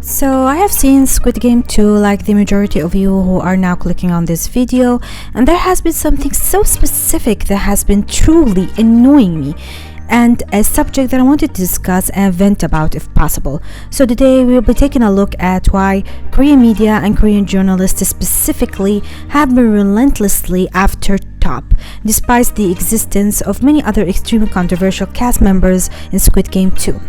So I have seen Squid Game 2 like the majority of you who are now clicking on this video, and there has been something so specific that has been truly annoying me, and a subject that I wanted to discuss and vent about if possible. So today we will be taking a look at why Korean media and Korean journalists specifically have been relentlessly after T.O.P, despite the existence of many other extremely controversial cast members in Squid Game 2.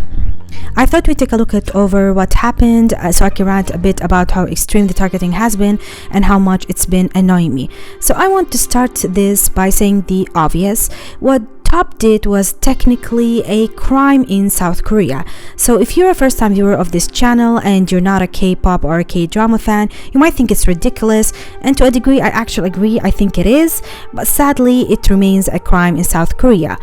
I thought we'd take a look at over what happened so I can rant a bit about how extreme the targeting has been and how much it's been annoying me. So I want to start this by saying the obvious. What T.O.P did was technically a crime in South Korea. So if you're a first-time viewer of this channel and you're not a K-pop or a K-drama fan, you might think it's ridiculous, and to a degree I actually agree, I think it is, but sadly it remains a crime in South Korea.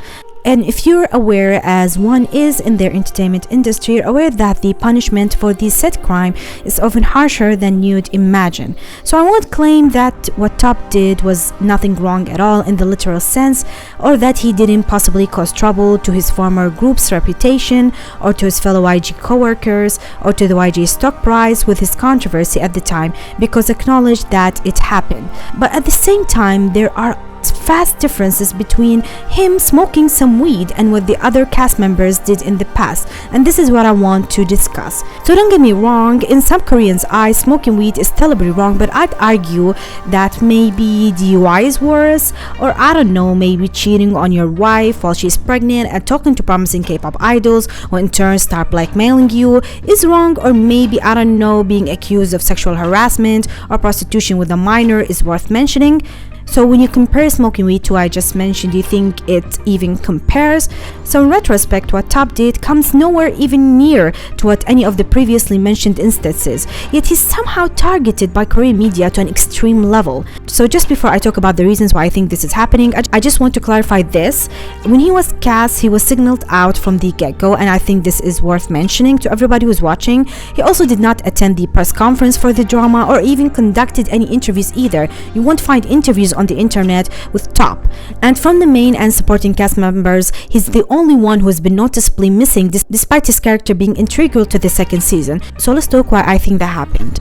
And if you're aware, as one is in their entertainment industry, you're aware that the punishment for this said crime is often harsher than you'd imagine. So I won't claim that what T.O.P did was nothing wrong at all in the literal sense, or that he didn't possibly cause trouble to his former group's reputation, or to his fellow YG co-workers, or to the YG stock price with his controversy at the time, because acknowledge that it happened. But at the same time, there are vast differences between him smoking some weed and what the other cast members did in the past, and this is what I want to discuss. So don't get me wrong, in some Koreans' eyes smoking weed is terribly wrong, but I'd argue that maybe DUI is worse, or I don't know, maybe cheating on your wife while she's pregnant and talking to promising K-pop idols who in turn start blackmailing you is wrong, or maybe, I don't know, being accused of sexual harassment or prostitution with a minor is worth mentioning. So when you compare smoking weed to what I just mentioned, do you think it even compares? So in retrospect, what T.O.P did comes nowhere even near to what any of the previously mentioned instances, yet he's somehow targeted by Korean media to an extreme level. So just before I talk about the reasons why I think this is happening, I just want to clarify this. When he was cast, he was signaled out from the get-go, and I think this is worth mentioning to everybody who's watching. He also did not attend the press conference for the drama or even conducted any interviews either. You won't find interviews on the internet with T.O.P. And from the main and supporting cast members, he's the only one who has been noticeably missing despite his character being integral to the second season. So let's talk why I think that happened.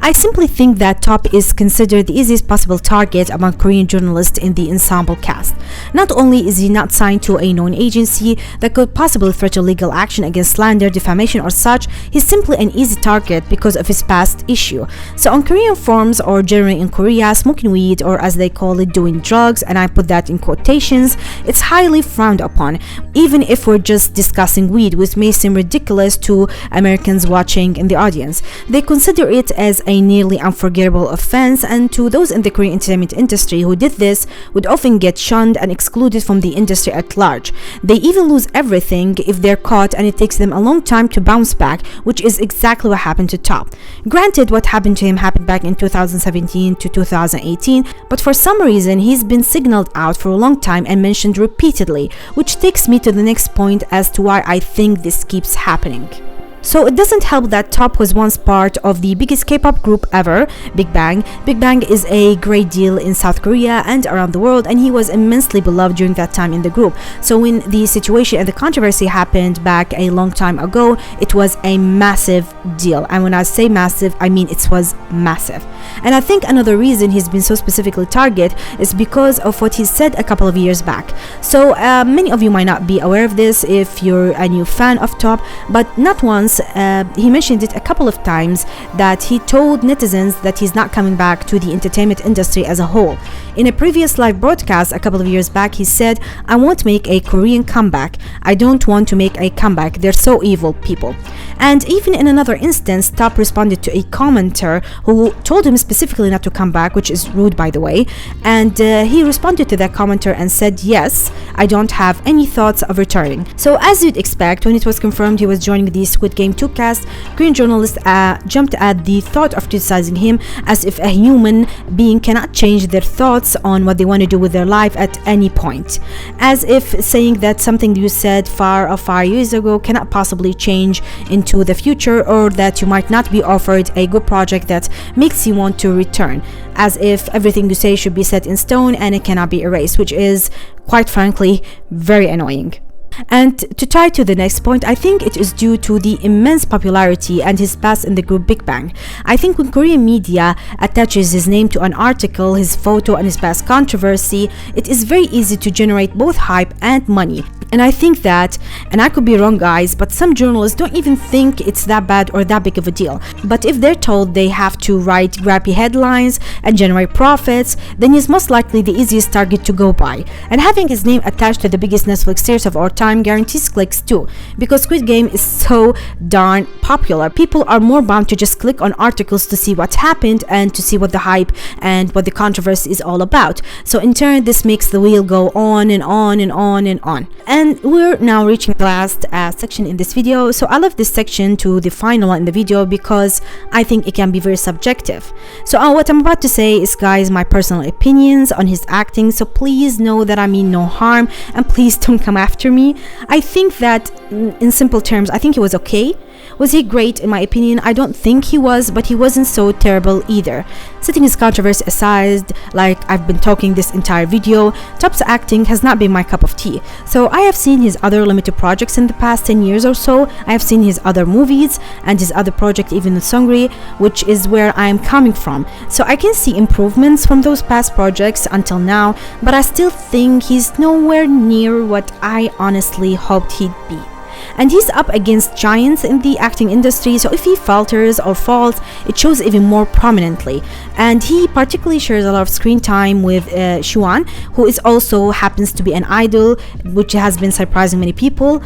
I simply think that T.O.P is considered the easiest possible target among Korean journalists in the ensemble cast. Not only is he not signed to a known agency that could possibly threaten legal action against slander, defamation or such, he's simply an easy target because of his past issue. So on Korean forums, or generally in Korea, smoking weed, or as they call it, doing drugs, and I put that in quotations, it's highly frowned upon, even if we're just discussing weed, which may seem ridiculous to Americans watching in the audience. They consider it as a nearly unforgettable offense, and to those in the Korean entertainment industry who did this would often get shunned and excluded from the industry at large. They even lose everything if they're caught, and it takes them a long time to bounce back, which is exactly what happened to T.O.P. Granted, what happened to him happened back in 2017 to 2018, but for some reason he's been signaled out for a long time and mentioned repeatedly, which takes me to the next point as to why I think this keeps happening. So it doesn't help that T.O.P was once part of the biggest K-pop group ever, Big Bang. Big Bang is a great deal in South Korea and around the world, and he was immensely beloved during that time in the group. So when the situation and the controversy happened back a long time ago, it was a massive deal. And when I say massive, I mean it was massive. And I think another reason he's been so specifically targeted is because of what he said a couple of years back. So many of you might not be aware of this if you're a new fan of T.O.P, but not once. He mentioned it a couple of times that he told netizens that he's not coming back to the entertainment industry as a whole. In a previous live broadcast a couple of years back, he said, "I won't make a Korean comeback. I don't want to make a comeback. They're so evil, people." And even in another instance, T.O.P responded to a commenter who told him specifically not to come back, which is rude, by the way. And he responded to that commenter and said, "Yes, I don't have any thoughts of returning." So as you'd expect, when it was confirmed he was joining the Squid Game 2 cast, Korean journalists jumped at the thought of criticizing him as if a human being cannot change their thoughts on what they want to do with their life at any point. As if saying that something you said 5 years ago cannot possibly change into the future, or that you might not be offered a good project that makes you want to return. As if everything you say should be set in stone and it cannot be erased, which is, quite frankly, very annoying. And to tie to the next point, I think it is due to the immense popularity and his past in the group Big Bang. I think when Korean media attaches his name to an article, his photo, and his past controversy, it is very easy to generate both hype and money. And I think that, and I could be wrong guys, but some journalists don't even think it's that bad or that big of a deal. But if they're told they have to write grabby headlines and generate profits, then he's most likely the easiest target to go by. And having his name attached to the biggest Netflix series of our time guarantees clicks too, because Squid Game is so darn popular. People are more bound to just click on articles to see what's happened and to see what the hype and what the controversy is all about. So in turn, this makes the wheel go on and on and on and on. And we're now reaching the last section in this video. So I left this section to the final one in the video because I think it can be very subjective. So what I'm about to say is, guys, my personal opinions on his acting. So please know that I mean no harm, and please don't come after me. I think that in simple terms, I think he was okay. Was he great? In my opinion, I don't think he was, but he wasn't so terrible either. Setting his controversy aside, like I've been talking this entire video, T.O.P's acting has not been my cup of tea. So I have seen his other limited projects in the past 10 years or so. I have seen his other movies and his other project, even in Sungri, which is where I am coming from. So I can see improvements from those past projects until now, but I still think he's nowhere near what I honestly hoped he'd be. And he's up against giants in the acting industry, so if he falters or falls, it shows even more prominently. And he particularly shares a lot of screen time with Shuan, who is also happens to be an idol, which has been surprising many people.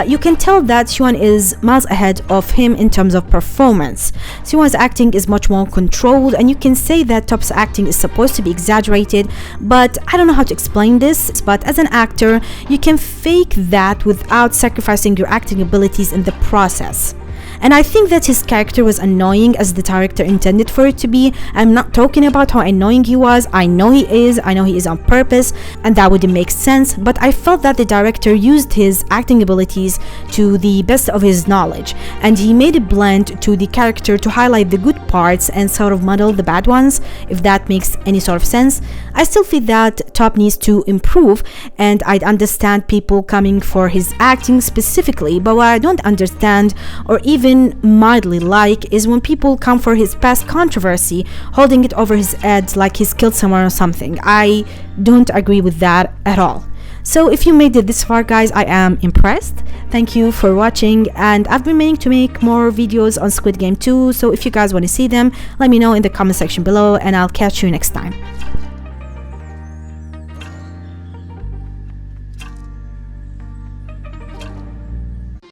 You can tell that Shuan is miles ahead of him in terms of performance. Shuan's acting is much more controlled, and you can say that T.O.P's acting is supposed to be exaggerated, but I don't know how to explain this. But as an actor, you can fake that without sacrificing your acting abilities in the process. And I think that his character was annoying as the director intended for it to be. I'm not talking about how annoying he was. I know he is on purpose, and that wouldn't make sense, but I felt that the director used his acting abilities to the best of his knowledge, and he made it blend to the character to highlight the good parts and sort of muddle the bad ones, if that makes any sort of sense. I still feel that T.O.P needs to improve, and I'd understand people coming for his acting specifically, but what I don't understand or even mildly like is when people come for his past controversy, holding it over his head like he's killed someone or something. I don't agree with that at all. So if you made it this far, guys, I am impressed. Thank you for watching, and I've been meaning to make more videos on Squid Game 2, so if you guys want to see them, let me know in the comment section below, and I'll catch you next time.